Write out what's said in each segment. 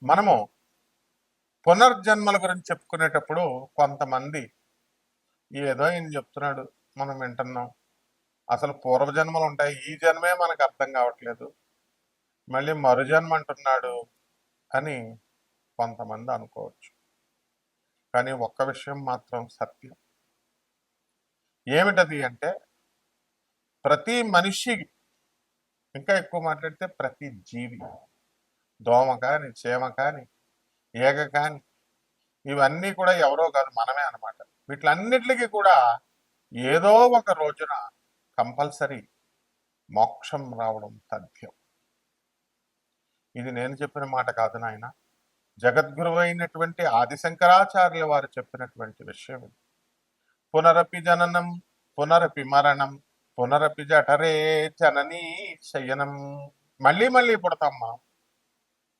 మనము పునర్జన్మల గురించి చెప్పుకునేటప్పుడు కొంతమంది ఏదో ఈయన చెప్తున్నాడు, మనం వింటున్నాం. అసలు పూర్వజన్మలు ఉంటాయి, ఈ జన్మే మనకు అర్థం కావట్లేదు, మళ్ళీ మరుజన్మ అంటున్నాడు అని కొంతమంది అనుకోవచ్చు. కానీ ఒక్క విషయం మాత్రం సత్యం. ఏమిటది అంటే, ప్రతి మనిషి, ఇంకా ఎక్కువ మాట్లాడితే ప్రతి జీవి, దోమ కాని, చీమ కాని, ఈగ కాని, ఇవన్నీ కూడా ఎవరో కాదు, మనమే అన్నమాట. వీటిలన్నిటికీ కూడా ఏదో ఒక రోజున కంపల్సరీ మోక్షం రావడం తథ్యం. ఇది నేను చెప్పిన మాట కాదు నాయన, జగద్గురు అయినటువంటి ఆదిశంకరాచార్యుల వారు చెప్పినటువంటి విషయం ఇది. పునరపి జననం పునరపి మరణం పునరపి జఠరే జననీ శయనం. మళ్ళీ మళ్ళీ పుడతామ్మా,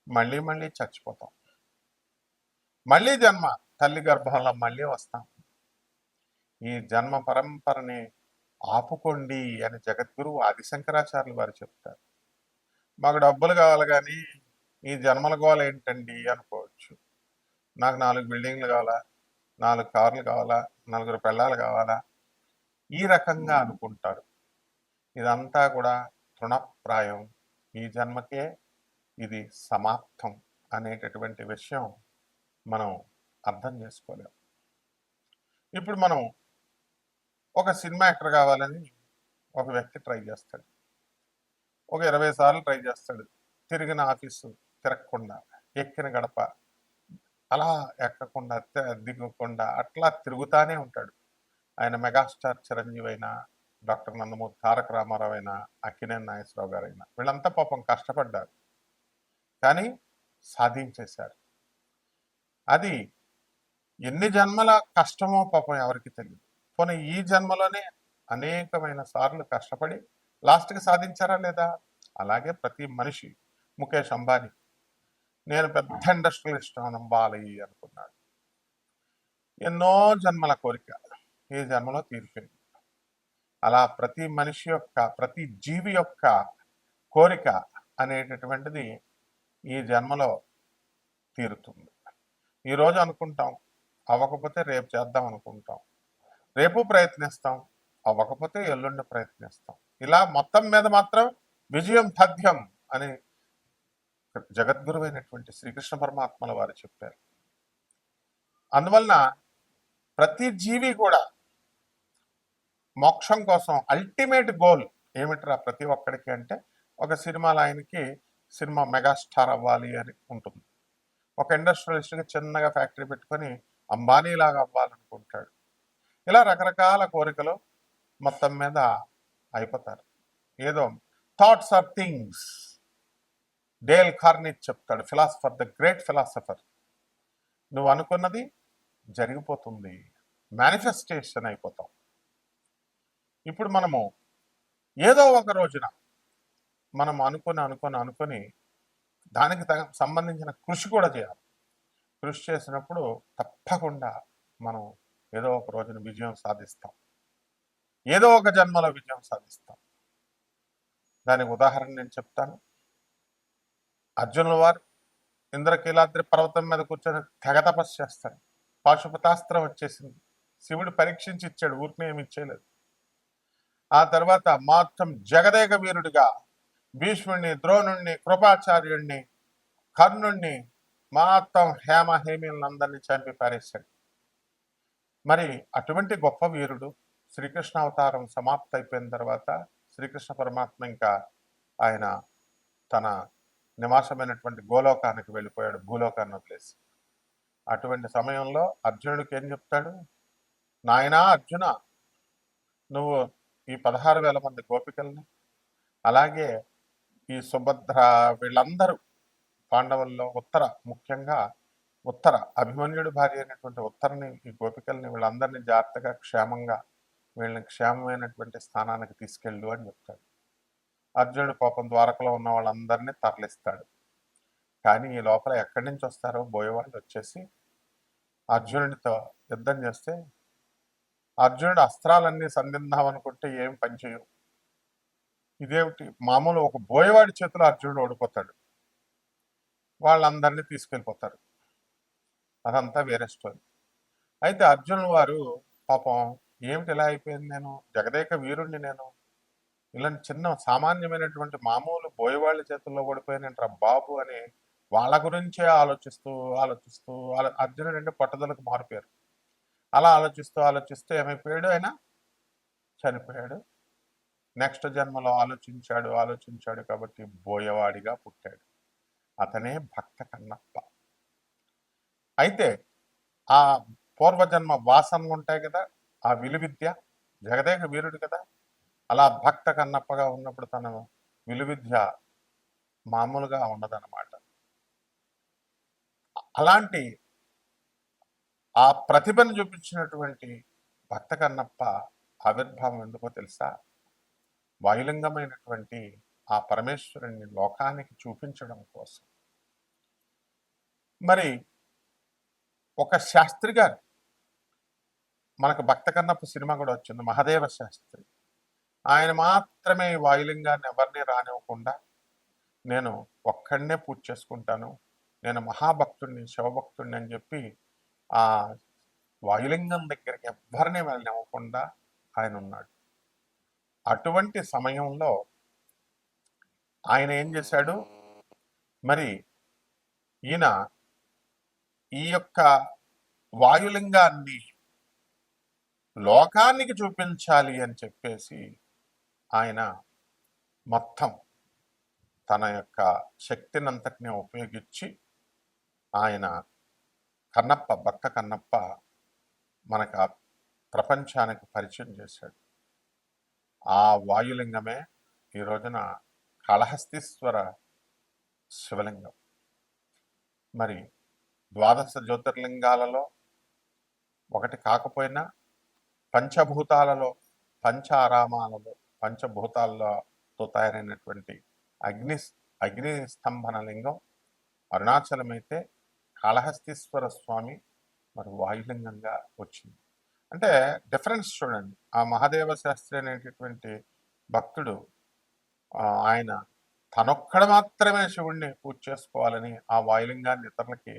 మళ్ళీ మళ్ళీ చచ్చిపోతాం, మళ్ళీ జన్మ తల్లి గర్భంలో మళ్ళీ వస్తాం. ఈ జన్మ పరంపరని ఆపుకోండి అని జగద్గురు ఆదిశంకరాచార్యులు వారు చెప్తారు. మాకు డబ్బులు కావాలి కానీ ఈ జన్మల గోల ఏంటండి అనుకోవచ్చు. నాకు 4 బిల్డింగ్లు కావాలా, 4 కార్లు కావాలా, 4 పెళ్ళాలు కావాలా, ఈ రకంగా అనుకుంటారు. ఇదంతా కూడా తృణప్రాయం. ఈ జన్మకే ఇది సమాప్తం అనేటటువంటి విషయం మనం అర్థం చేసుకోలేం. ఇప్పుడు మనం ఒక సినిమా యాక్టర్ కావాలని ఒక వ్యక్తి ట్రై చేస్తాడు. ఒక 20 సార్లు ట్రై చేస్తాడు. తిరిగిన ఆఫీసు తిరగకుండా, ఎక్కిన గడప అలా ఎక్కకుండా, దిగకుండా అట్లా తిరుగుతానే ఉంటాడు. ఆయన మెగాస్టార్ చిరంజీవి అయినా, డాక్టర్ నందమూరి తారక రామారావు అయినా, అక్కినేని నాగేశ్వరరావు గారైనా, వీళ్ళంతా పాపం కష్టపడ్డారు, కానీ సాధించేశారు. అది ఎన్ని జన్మల కష్టమో పాపం ఎవరికి తెలియదు. పోనీ ఈ జన్మలోనే అనేకమైన సార్లు కష్టపడి లాస్ట్కి సాధించారా లేదా? అలాగే ప్రతి మనిషి, ముఖేష్ అంబానీ, నేను పెద్ద ఇండస్ట్రియలిస్ట్ అవ్వాలి అనుకున్నాడు. ఎన్నో జన్మల కోరిక ఈ జన్మలో తీరిపోయింది. అలా ప్రతి మనిషి యొక్క, ప్రతి జీవి యొక్క కోరిక అనేటటువంటిది ఈ జన్మలో తీరుతుంది. ఈరోజు అనుకుంటాం, అవ్వకపోతే రేపు చేద్దాం అనుకుంటాం, రేపు ప్రయత్నిస్తాం, అవ్వకపోతే ఎల్లుండి ప్రయత్నిస్తాం. ఇలా మొత్తం మీద మాత్రం విజయం తథ్యం అని జగద్గురువైనటువంటి శ్రీకృష్ణ పరమాత్మల వారు చెప్పారు. అందువలన ప్రతి జీవి కూడా మోక్షం కోసం అల్టిమేట్ గోల్ ఏమిట్రా ప్రతి ఒక్కడికి అంటే, ఒక సినిమాలో ఆయనకి సినిమా మెగాస్టార్ అవ్వాలి అని ఉంటుంది. ఒక ఇండస్ట్రియలిస్ట్కి చిన్నగా ఫ్యాక్టరీ పెట్టుకొని అంబానీలాగా అవ్వాలనుకుంటాడు. ఇలా రకరకాల కోరికలు మొత్తం మీద అయిపోతారు. ఏదో థాట్స్ ఆర్ థింగ్స్, డేల్ కార్నిక్ చెప్తాడు, ఫిలాసఫర్, ద గ్రేట్ ఫిలాసఫర్. నువ్వు అనుకున్నది జరిగిపోతుంది, మేనిఫెస్టేషన్ అయిపోతాం. ఇప్పుడు మనము ఏదో ఒక రోజున మనం అనుకొని దానికి సంబంధించిన కృషి కూడా చేయాలి. కృషి చేసినప్పుడు తప్పకుండా మనం ఏదో ఒక రోజున విజయం సాధిస్తాం, ఏదో ఒక జన్మలో విజయం సాధిస్తాం. దానికి ఉదాహరణ నేను చెప్తాను. అర్జునుల వారు ఇంద్రకీలాద్రి పర్వతం మీద కూర్చొని తెగ తపస్సు చేస్తాడు. పాశుపతాస్త్రం వచ్చేసింది, శివుడు పరీక్షించి ఇచ్చాడు, ఊరిని ఏమి ఇచ్చేయలేదు. ఆ తర్వాత మొత్తం జగదేక వీరుడిగా భీష్ముడిని, ద్రోణుణ్ణి, కృపాచార్యుణ్ణి, కర్ణుణ్ణి, మొత్తం హేమీలందరినీ చంపి పారేశాడు. మరి అటువంటి గొప్ప వీరుడు శ్రీకృష్ణ అవతారం సమాప్తి అయిపోయిన తర్వాత శ్రీకృష్ణ పరమాత్మ ఇంకా ఆయన తన నివాసమైనటువంటి గోలోకానికి వెళ్ళిపోయాడు, భూలోకాన్ని వదిలేసి. అటువంటి సమయంలో అర్జునుడికి ఏం చెప్తాడు? నాయనా అర్జున, నువ్వు ఈ 16,000 మంది గోపికల్ని, అలాగే ఈ సుభద్ర, వీళ్ళందరూ పాండవుల్లో ముఖ్యంగా ఉత్తర, అభిమన్యుడి భార్య అయినటువంటి ఉత్తరని, ఈ గోపికల్ని, వీళ్ళందరినీ జాగ్రత్తగా క్షేమంగా, వీళ్ళని క్షేమమైనటువంటి స్థానానికి తీసుకెళ్ళు అని చెప్తాడు. అర్జునుడు పాపం ద్వారకలో ఉన్న వాళ్ళందరినీ తరలిస్తాడు. కానీ ఈ లోపల ఎక్కడి నుంచి వస్తారో బోయేవాళ్ళు వచ్చేసి అర్జునుడితో యుద్ధం చేస్తే, అర్జునుడు అస్త్రాలన్నీ సంధిద్దాం అనుకుంటే ఏం పనిచేయవు. ఇదేమిటి, మామూలు ఒక బోయేవాడి చేతిలో అర్జునుడు ఓడిపోతాడు. వాళ్ళందరినీ తీసుకెళ్ళిపోతారు. అదంతా వేరే స్టోరీ. అయితే అర్జునుల వారు పాపం ఏమిటి ఇలా అయిపోయింది, నేను జగదేక వీరుణ్ణి, నేను ఇలాంటి చిన్న సామాన్యమైనటువంటి మామూలు బోయవాళ్ళ చేతుల్లో ఓడిపోయానంటారా బాబు అని వాళ్ళ గురించే ఆలోచిస్తూ ఆలోచిస్తూ అర్జునుడు అంటే పట్టుదలకు మారిపోయారు. అలా ఆలోచిస్తూ ఆలోచిస్తూ ఏమైపోయాడు, ఆయన చనిపోయాడు. నెక్స్ట్ జన్మలో ఆలోచించాడు ఆలోచించాడు కాబట్టి బోయవాడిగా పుట్టాడు. అతనే భక్త కన్నప్ప. అయితే ఆ పూర్వజన్మ వాసనలు ఉంటాయి కదా, ఆ విలువిద్య, జగదేక వీరుడు కదా, అలా భక్త కన్నప్పగా ఉన్నప్పుడు తన విలువిద్య మామూలుగా ఉండదన్నమాట. అలాంటి ఆ ప్రతిభను చూపించినటువంటి భక్త కన్నప్ప ఆవిర్భావం ఎందుకో తెలుసా? వాయులింగమైనటువంటి ఆ పరమేశ్వరుని లోకానికి చూపించడం కోసం. మరి ఒక శాస్త్రి గారు, మనకు భక్త కన్నప్ప సినిమా కూడా వచ్చింది, మహదేవ శాస్త్రి. ఆయన మాత్రమే ఈ వాయులింగాన్ని ఎవరిని రానివ్వకుండా, నేను ఒక్కడనే పూజ చేసుకుంటాను, నేను మహాభక్తుడిని శివభక్తుడిని అని చెప్పి ఆ వాయులింగం దగ్గరికి ఎవ్వరిని వెళ్ళనివ్వకుండా ఆయన ఉన్నాడు. అటువంటి సమయంలో ఆయన ఏం చేశాడు, మరి ఈయన ఈ యొక్క వాయులింగాన్ని లోకానికి చూపించాలి అని చెప్పేసి ఆయన మొత్తం తన యొక్క శక్తినంతటిని ఉపయోగించి ఆయన కన్నప్ప, భక్త కన్నప్ప మనకు ఆ ప్రపంచానికి పరిచయం చేశాడు. ఆ వాయులింగమే ఈ రోజున కాళహస్తీశ్వర శివలింగం. మరి ద్వాదశ జ్యోతిర్లింగాలలో ఒకటి కాకపోయినా పంచభూతాలలో, పంచ ఆరామాలలో, పంచభూతాలతో తయారైనటువంటి అగ్ని స్తంభన లింగం అరుణాచలమైతే కాళహస్తీశ్వర స్వామి మరి వాయులింగంగా వచ్చింది. అంటే డిఫరెన్స్ చూడండి. ఆ మహాదేవ శాస్త్రి అనేటటువంటి భక్తుడు ఆయన తనొక్కడ మాత్రమే శివుణ్ణి పూజ చేసుకోవాలని, ఆ వాయులింగాన్ని ఇతరులకి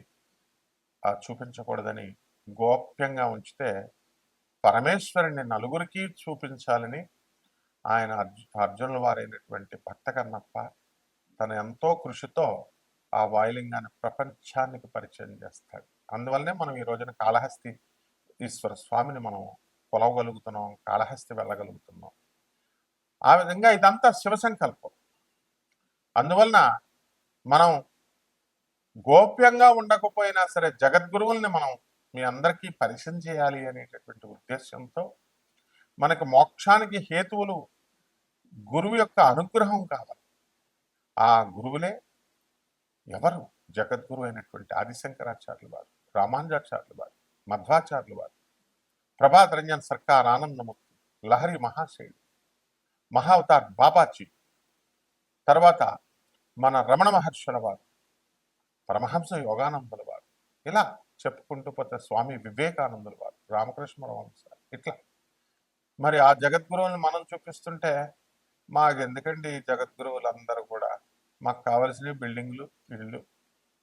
చూపించకూడదని గోప్యంగా ఉంచితే, పరమేశ్వరుని నలుగురికి చూపించాలని ఆయన అర్జునుల వారైనటువంటి భక్త కన్నప్ప తన ఎంతో కృషితో ఆ వాయులింగాన్ని ప్రపంచానికి పరిచయం చేస్తాడు. అందువల్లనే మనం ఈ రోజున కాళహస్తి ఈశ్వర స్వామిని మనం కొలవగలుగుతున్నాం, కాళహస్తి వెళ్ళగలుగుతున్నాం. ఆ విధంగా ఇదంతా శివ సంకల్పం. అందువలన మనం గోప్యంగా ఉండకపోయినా సరే జగద్గురువుల్ని మనం మీ అందరికీ పరిచయం చేయాలి అనేటటువంటి ఉద్దేశంతో, మనకు మోక్షానికి హేతువులు గురువు యొక్క అనుగ్రహం కావాలి. ఆ గురువులే ఎవరు? జగద్గురు అయినటువంటి ఆదిశంకరాచార్యులు వారు, రామానుజాచార్యులు వారు, మధ్వాచార్యులు వారు, ప్రభాత్ రంజన్ సర్కార్ ఆనందమూర్తి, లహరి మహాశయుడు, మహావతార్ బాబాజీ, తర్వాత మన రమణ మహర్షుల వారు, పరమహంస యోగానందుల వారు, ఇలా చెప్పుకుంటూ పోతే స్వామి వివేకానందుల వారు, రామకృష్ణ పరమహంస, ఇట్లా మరి ఆ జగద్గురువులను మనం చూపిస్తుంటే, మాకెందుకండి జగద్గురువులందరూ కూడా, మాకు కావలసిన బిల్డింగ్లు, ఇళ్ళు,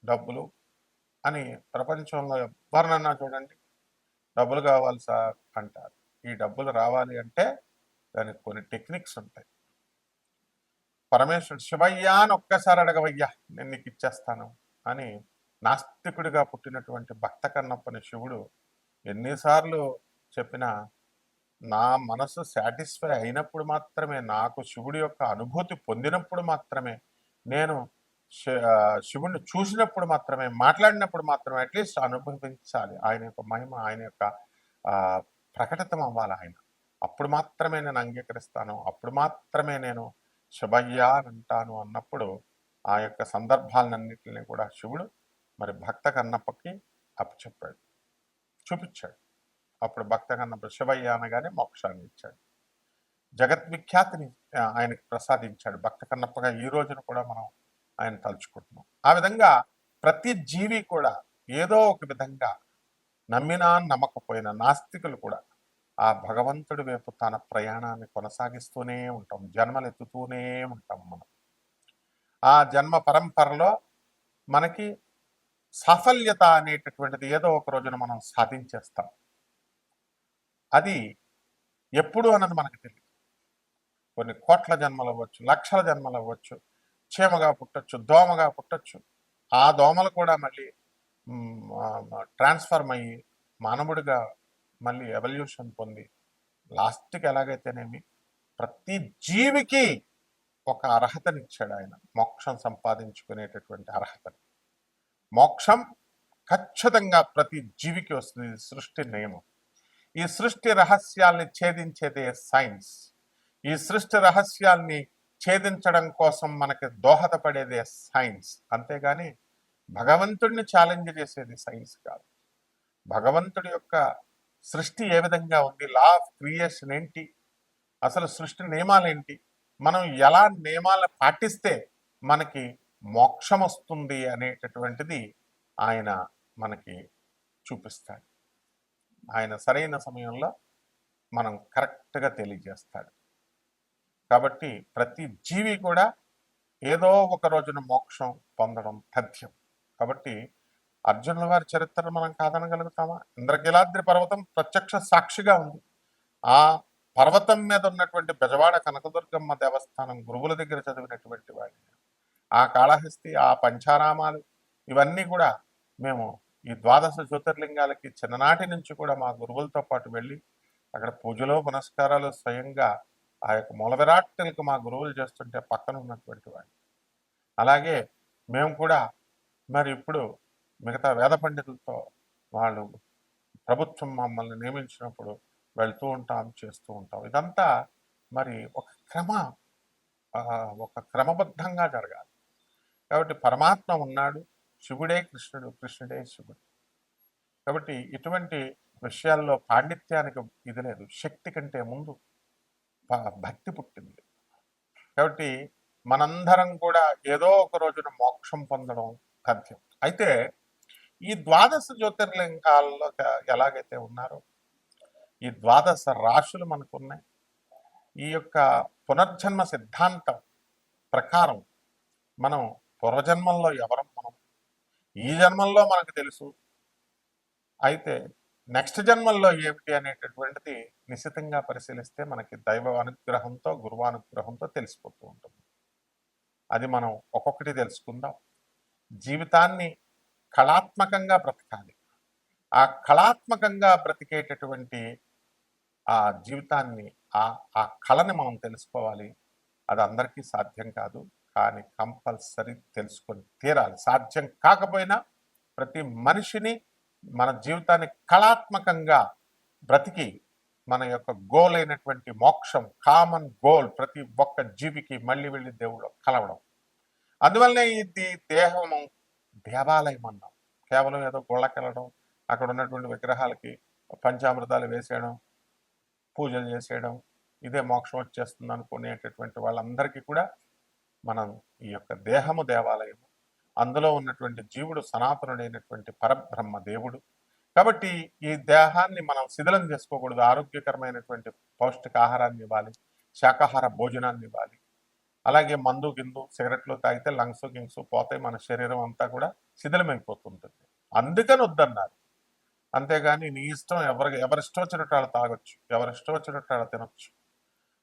డబ్బులు అని ప్రపంచంలో ఎవరినన్నా చూడండి, డబ్బులు కావాలి సార్ అంటారు. ఈ డబ్బులు రావాలి అంటే దానికి కొన్ని టెక్నిక్స్ ఉంటాయి. పరమేశ్వరుడు శివయ్యా అని ఒక్కసారి అడగవయ్యా, నేను నీకు ఇచ్చేస్తాను అని నాస్తికుడిగా పుట్టినటువంటి భక్త కన్నప్పని శివుడు ఎన్నిసార్లు చెప్పినా, నా మనసు సాటిస్ఫై అయినప్పుడు మాత్రమే, నాకు శివుడి యొక్క అనుభూతి పొందినప్పుడు మాత్రమే, నేను శివుడిని చూసినప్పుడు మాత్రమే, మాట్లాడినప్పుడు మాత్రమే అట్లీస్ట్ అనుభవించాలి ఆయన యొక్క మహిమ, ఆయన యొక్క ప్రకటితం అవ్వాలి ఆయన. అప్పుడు మాత్రమే నేను అంగీకరిస్తాను, అప్పుడు మాత్రమే నేను శివయ్య అంటాను అన్నప్పుడు ఆ యొక్క సందర్భాలన్నింటినీ కూడా శివుడు మరి భక్త కన్నప్పకి అప్పచెప్పాడు, చూపించాడు. అప్పుడు భక్త కన్నప్ప శివయ్య అనగానే మోక్షాన్ని ఇచ్చాడు, జగద్విఖ్యాతిని ఆయనకు ప్రసాదించాడు. భక్త కన్నప్పగా ఈ రోజున కూడా మనం ఆయన తలుచుకుంటున్నాం. ఆ విధంగా ప్రతి జీవి కూడా ఏదో ఒక విధంగా, నమ్మినా నమ్మకపోయినా, నాస్తికులు కూడా ఆ భగవంతుడి వైపు తన ప్రయాణాన్ని కొనసాగిస్తూనే ఉంటాం, జన్మలు ఎత్తుతూనే ఉంటాం మనం. ఆ జన్మ పరంపరలో మనకి సాఫల్యత అనేటటువంటిది ఏదో ఒక రోజున మనం సాధించేస్తాం. అది ఎప్పుడు అన్నది మనకు తెలియదు. కొన్ని కోట్ల జన్మలు అవ్వచ్చు, లక్షల జన్మలు అవ్వచ్చు, చీమగా పుట్టొచ్చు, దోమగా పుట్టొచ్చు. ఆ దోమలు కూడా మళ్ళీ ట్రాన్స్ఫర్మ్ అయ్యి మానవుడిగా మళ్ళీ ఎవల్యూషన్ పొంది లాస్ట్కి ఎలాగైతేనేమి ప్రతి జీవికి ఒక అర్హతనిచ్చాడు ఆయన, మోక్షం సంపాదించుకునేటటువంటి అర్హతని. మోక్షం ఖచ్చితంగా ప్రతి జీవికి వస్తుంది. ఇది సృష్టి నియమం. ఈ సృష్టి రహస్యాల్ని ఛేదించేదే సైన్స్. ఈ సృష్టి రహస్యాల్ని ఛేదించడం కోసం మనకి దోహదపడేదే సైన్స్. అంతేగాని భగవంతుడిని ఛాలెంజ్ చేసేది సైన్స్ కాదు. భగవంతుడి యొక్క సృష్టి ఏ విధంగా ఉంది, లా ఆఫ్ క్రియేషన్ ఏంటి, అసలు సృష్టి నియమాలు ఏంటి, మనం ఎలా నియమాలను పాటిస్తే మనకి మోక్షం వస్తుంది అనేటటువంటిది ఆయన మనకి చూపిస్తాడు. ఆయన సరైన సమయంలో మనం కరెక్ట్గా తెలియజేస్తాడు. కాబట్టి ప్రతి జీవి కూడా ఏదో ఒక రోజున మోక్షం పొందడం తథ్యం. కాబట్టి అర్జునుల వారి చరిత్ర మనం కాదనగలుగుతామా? ఇంద్రకీలాద్రి పర్వతం ప్రత్యక్ష సాక్షిగా ఉంది. ఆ పర్వతం మీద ఉన్నటువంటి బెజవాడ కనకదుర్గమ్మ దేవస్థానం గురువుల దగ్గర చదివినటువంటి వాడిని. ఆ కాళహస్తి, ఆ పంచారామాలు, ఇవన్నీ కూడా మేము ఈ ద్వాదశ జ్యోతిర్లింగాలకి చిన్ననాటి నుంచి కూడా మా గురువులతో పాటు వెళ్ళి అక్కడ పూజలో పునస్కారాలు స్వయంగా ఆ యొక్క మూల విరాట్టులకు మా గురువులు చేస్తుంటే పక్కన ఉన్నటువంటి వాడిని. అలాగే మేము కూడా మరి ఇప్పుడు మిగతా వేద పండితులతో వాళ్ళు ప్రభుత్వం మమ్మల్ని నియమించినప్పుడు వెళ్తూ ఉంటాం, చేస్తూ ఉంటాం. ఇదంతా మరి ఒక క్రమబద్ధంగా జరగాలి. కాబట్టి పరమాత్మ ఉన్నాడు, శివుడే కృష్ణుడు, కృష్ణుడే శివుడు. కాబట్టి ఇటువంటి విషయాల్లో పాండిత్యానికి ఇది లేదు. శక్తి కంటే ముందు భక్తి పుట్టింది. కాబట్టి మనందరం కూడా ఏదో ఒక రోజున మోక్షం పొందడం తథ్యం. అయితే ఈ ద్వాదశ జ్యోతిర్లింగాల్లో ఎలాగైతే ఉన్నారో ఈ ద్వాదశ రాశులు మనకున్నాయి. ఈ యొక్క పునర్జన్మ సిద్ధాంతం ప్రకారం మనం పూర్వజన్మల్లో ఎవరం, మనం ఈ జన్మల్లో మనకు తెలుసు. అయితే నెక్స్ట్ జన్మల్లో ఏమిటి అనేటటువంటిది నిశ్చితంగా పరిశీలిస్తే మనకి దైవ అనుగ్రహంతో, గురువానుగ్రహంతో తెలిసిపోతూ ఉంటుంది. అది మనం ఒక్కొక్కటి తెలుసుకుందాం. జీవితాన్ని కళాత్మకంగా బ్రతకాలి. ఆ కళాత్మకంగా బ్రతికేటటువంటి ఆ జీవితాన్ని, ఆ కళని మనం తెలుసుకోవాలి. అది అందరికీ సాధ్యం కాదు, కానీ కంపల్సరీ తెలుసుకొని తీరాలి. సాధ్యం కాకపోయినా ప్రతి మనిషిని మన జీవితాన్ని కళాత్మకంగా బ్రతికి మన యొక్క గోల్ అయినటువంటి మోక్షం, కామన్ గోల్ ప్రతి ఒక్క జీవికి మళ్ళీ వెళ్ళి దేవుడు కలవడం. అందువల్లనే ఇది దేహము దేవాలయం అన్నాం. కేవలం ఏదో గుళ్ళకెళ్ళడం, అక్కడ ఉన్నటువంటి విగ్రహాలకి పంచామృతాలు వేసేయడం, పూజలు చేసేయడం, ఇదే మోక్షం వచ్చేస్తుంది అనుకునేటటువంటి వాళ్ళందరికీ కూడా మనం ఈ యొక్క దేహము దేవాలయము, అందులో ఉన్నటువంటి జీవుడు సనాతనుడైనటువంటి పరబ్రహ్మ దేవుడు. కాబట్టి ఈ దేహాన్ని మనం శిథిలం చేసుకోకూడదు. ఆరోగ్యకరమైనటువంటి పౌష్టికాహారాన్ని ఇవ్వాలి, శాకాహార భోజనాన్ని ఇవ్వాలి. అలాగే మందు గిందు సిగరెట్లు తాగితే లంగ్స్ గింగ్స్ పోతాయి, మన శరీరం అంతా కూడా శిథిలమైపోతుంటుంది. అందుకని వద్దన్నారు. అంతేగాని నీ ఇష్టం, ఎవరిష్టం వచ్చినట్టు వాళ్ళు తాగొచ్చు, ఎవరిష్టం వచ్చినట్టు వాళ్ళు తినొచ్చు.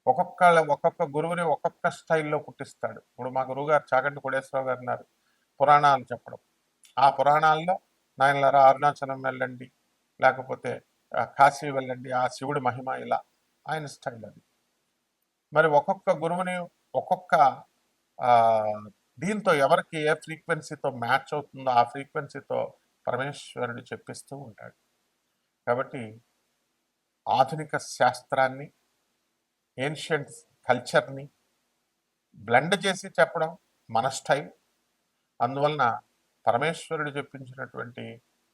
ఒక్కొక్క గురువుని ఒక్కొక్క స్టైల్లో పుట్టిస్తాడు. ఇప్పుడు మా గురువు గారు చాగంటి కోటేశ్వరరావు గారు ఉన్నారు, పురాణాలు చెప్పడం. ఆ పురాణాల్లో నాయనలారా అరుణాచలం వెళ్ళండి, లేకపోతే కాశీ వెళ్ళండి, ఆ శివుడి మహిమ ఇలా ఆయన స్టైల్ అది. మరి ఒక్కొక్క గురువుని ఒక్కొక్క దీంతో ఎవరికి ఏ ఫ్రీక్వెన్సీతో మ్యాచ్ అవుతుందో ఆ ఫ్రీక్వెన్సీతో పరమేశ్వరుడు చెప్పిస్తూ ఉంటాడు. కాబట్టి ఆధునిక శాస్త్రాన్ని, ఏన్షియంట్ కల్చర్ని బ్లెండ్ చేసి చెప్పడం మన స్టైల్. అందువలన పరమేశ్వరుడు చెప్పించినటువంటి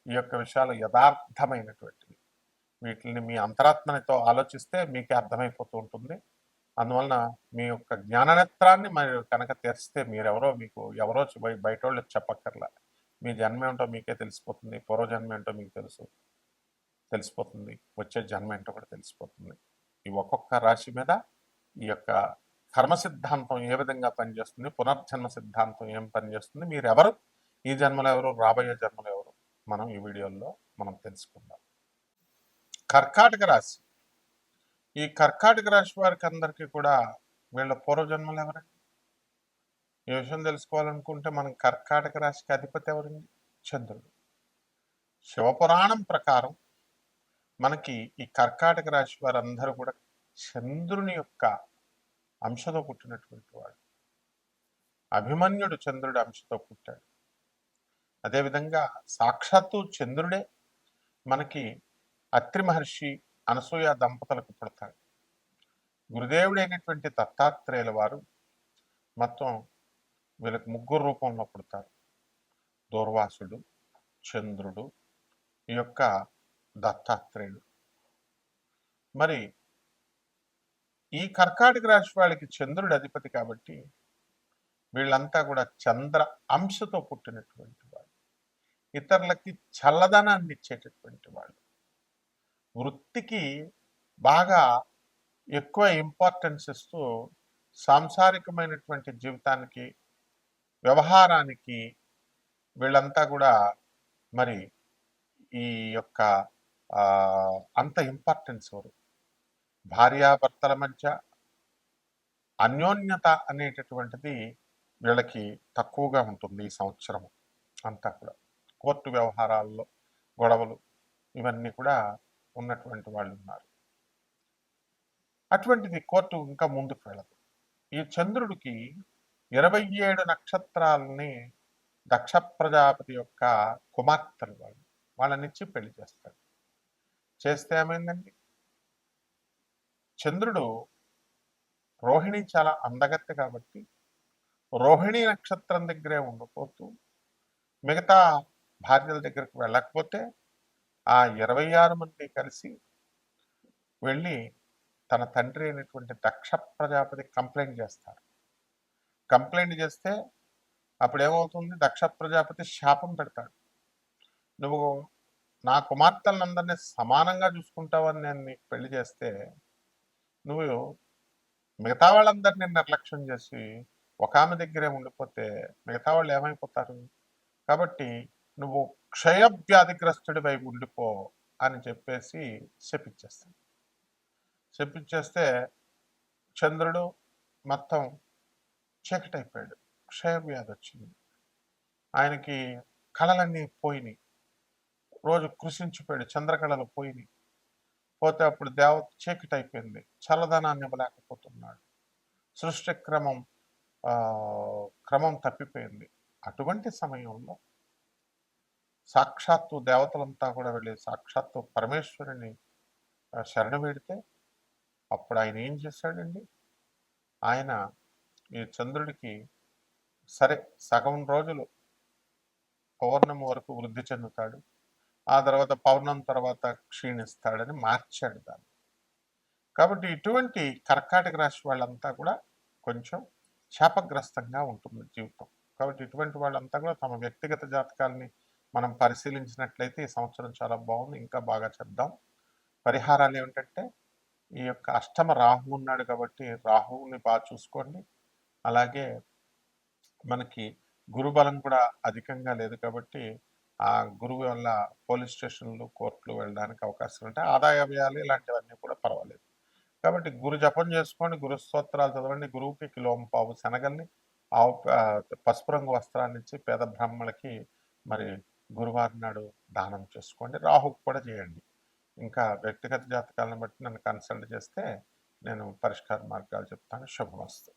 ఈ యొక్క విషయాలు యథార్థమైనటువంటివి. వీటిని మీ అంతరాత్మనితో ఆలోచిస్తే మీకే అర్థమైపోతూ ఉంటుంది. అందువలన మీ యొక్క జ్ఞాననేత్రాన్ని మీరు కనుక తెరిస్తే మీకు ఎవరో బయట వాళ్ళు చెప్పక్కర్లా. మీ జన్మ ఏంటో మీకే తెలిసిపోతుంది. పూర్వజన్మ ఏంటో మీకు తెలిసిపోతుంది. వచ్చే జన్మ ఏంటో కూడా తెలిసిపోతుంది. ఈ ఒక్కొక్క రాశి మీద ఈ యొక్క కర్మ సిద్ధాంతం ఏ విధంగా పనిచేస్తుంది, పునర్జన్మ సిద్ధాంతం ఏం పనిచేస్తుంది, మీరెవరు, ఈ జన్మలో ఎవరు, రాబోయే జన్మలో ఎవరు, మనం ఈ వీడియోలో మనం తెలుసుకుందాం. కర్కాటక రాశి. ఈ కర్కాటక రాశి వారికి అందరికీ కూడా వీళ్ళ పూర్వజన్మలు ఎవరండి? ఈ విషయం తెలుసుకోవాలనుకుంటే మనం కర్కాటక రాశికి అధిపతి ఎవరండి? చంద్రుడు. శివపురాణం ప్రకారం మనకి ఈ కర్కాటక రాశి వారందరూ కూడా చంద్రుని యొక్క అంశతో పుట్టినటువంటి వాడు. అభిమన్యుడు చంద్రుడి అంశతో పుట్టాడు. అదేవిధంగా సాక్షాత్తు చంద్రుడే మనకి అత్రి మహర్షి అనసూయ దంపతులకు పుడతాడు. గురుదేవుడైనటువంటి దత్తాత్రేయుల వారు మొత్తం వీళ్ళకి ముగ్గురు రూపంలో పుడతారు. దూర్వాసుడు, చంద్రుడు, ఈ యొక్క దత్తాత్రేయుడు. మరి ఈ కర్కాటక రాశి వాళ్ళకి చంద్రుడి అధిపతి కాబట్టి వీళ్ళంతా కూడా చంద్ర అంశతో పుట్టినటువంటి వాళ్ళు. ఇతరులకి చల్లదనాన్ని ఇచ్చేటటువంటి వాళ్ళు. వృత్తికి బాగా ఎక్కువ ఇంపార్టెన్స్ ఇస్తూ సాంసారికమైనటువంటి జీవితానికి, వ్యవహారానికి వీళ్ళంతా కూడా మరి ఈ యొక్క అంత ఇంపార్టెన్స్ ఇవ్వరు. భార్యాభర్తల మధ్య అన్యోన్యత అనేటటువంటిది వీళ్ళకి తక్కువగా ఉంటుంది. ఈ సంవత్సరం అంతా కూడా కోర్టు వ్యవహారాల్లో గొడవలు ఇవన్నీ కూడా ఉన్నటువంటి వాళ్ళు ఉన్నారు. అటువంటిది కోర్టు ఇంకా ముందుకు వెళ్ళదు. ఈ చంద్రుడికి 27 నక్షత్రాలని దక్ష ప్రజాపతి యొక్క కుమార్తెలు వాళ్ళనిచ్చి పెళ్లి చేస్తాడు. చేస్తే ఏమైందండి, చంద్రుడు రోహిణి చాలా అందగత్తె కాబట్టి రోహిణి నక్షత్రం దగ్గరే ఉండిపోతూ మిగతా భార్యల దగ్గరకు వెళ్ళకపోతే ఆ 26 మంది కలిసి వెళ్ళి తన తండ్రి అయినటువంటి దక్ష ప్రజాపతి కంప్లైంట్ చేస్తారు. కంప్లైంట్ చేస్తే అప్పుడు ఏమవుతుంది, దక్ష ప్రజాపతి శాపం పెడతాడు. నువ్వు నా కుమార్తెలందరినీ సమానంగా చూసుకుంటావని నేను నీకు పెళ్లి చేస్తే నువ్వు మిగతా వాళ్ళందరినీ నిర్లక్ష్యం చేసి ఒక ఆమె దగ్గరే ఉండిపోతే మిగతా వాళ్ళు ఏమైపోతారు, కాబట్టి నువ్వు క్షయవ్యాధిగ్రస్తుడిపై ఉండిపో అని చెప్పేసి శపించేస్తాడు. శపించేస్తే చంద్రుడు మొత్తం చీకటైపోయాడు. క్షయవ్యాధి వచ్చింది. ఆయనకి కళలన్నీ పోయినాయి. రోజు కృషించిపోయాడు. చంద్రకళలు పోయినాయి. పోతే అప్పుడు దేవత చీకటి అయిపోయింది. చల్లదనాన్ని ఇవ్వలేకపోతున్నాడు. సృష్టి క్రమం తప్పిపోయింది. అటువంటి సమయంలో సాక్షాత్తు దేవతలంతా కూడా వెళ్ళి సాక్షాత్తు పరమేశ్వరుని శరణ వేడితే అప్పుడు ఆయన ఏం చేశాడండి, ఆయన ఈ చంద్రుడికి సరే సగం రోజులు పౌర్ణమి వరకు వృద్ధి చెందుతాడు, ఆ తర్వాత పౌర్ణమి తర్వాత క్షీణిస్తాడని మార్చాడు దాన్ని. కాబట్టి ఇటువంటి కర్కాటక రాశి వాళ్ళంతా కూడా కొంచెం శాపగ్రస్తంగా ఉంటుంది జీవితం. కాబట్టి ఇటువంటి వాళ్ళంతా కూడా తమ వ్యక్తిగత జాతకాలని మనం పరిశీలించినట్లయితే ఈ సంవత్సరం చాలా బాగుంది. ఇంకా బాగా చెప్దాం. పరిహారాలు ఏమిటంటే, ఈ యొక్క అష్టమ రాహువు ఉన్నాడు కాబట్టి రాహువుని బాగా చూసుకోండి. అలాగే మనకి గురుబలం కూడా అధికంగా లేదు కాబట్టి ఆ గురువు వల్ల పోలీస్ స్టేషన్లు, కోర్టులు వెళ్ళడానికి అవకాశాలు ఉంటాయి. ఆదాయ వ్యయాలు ఇలాంటివన్నీ కూడా పర్వాలేదు. కాబట్టి గురు జపం చేసుకోండి, గురు స్తోత్రాలు చదవండి. గురువుకి కిలోంపావు శనగల్ని పసుపు రంగు వస్త్రాన్ని ఇచ్చి పేద బ్రాహ్మణులకి మరి గురువారం నాడు దానం చేసుకోండి. రాహుకు కూడా చేయండి. ఇంకా వ్యక్తిగత జాతకాలను బట్టి నన్ను కన్సల్ట్ చేస్తే నేను పరిష్కార మార్గాలు చెప్తాను. శుభమస్తు.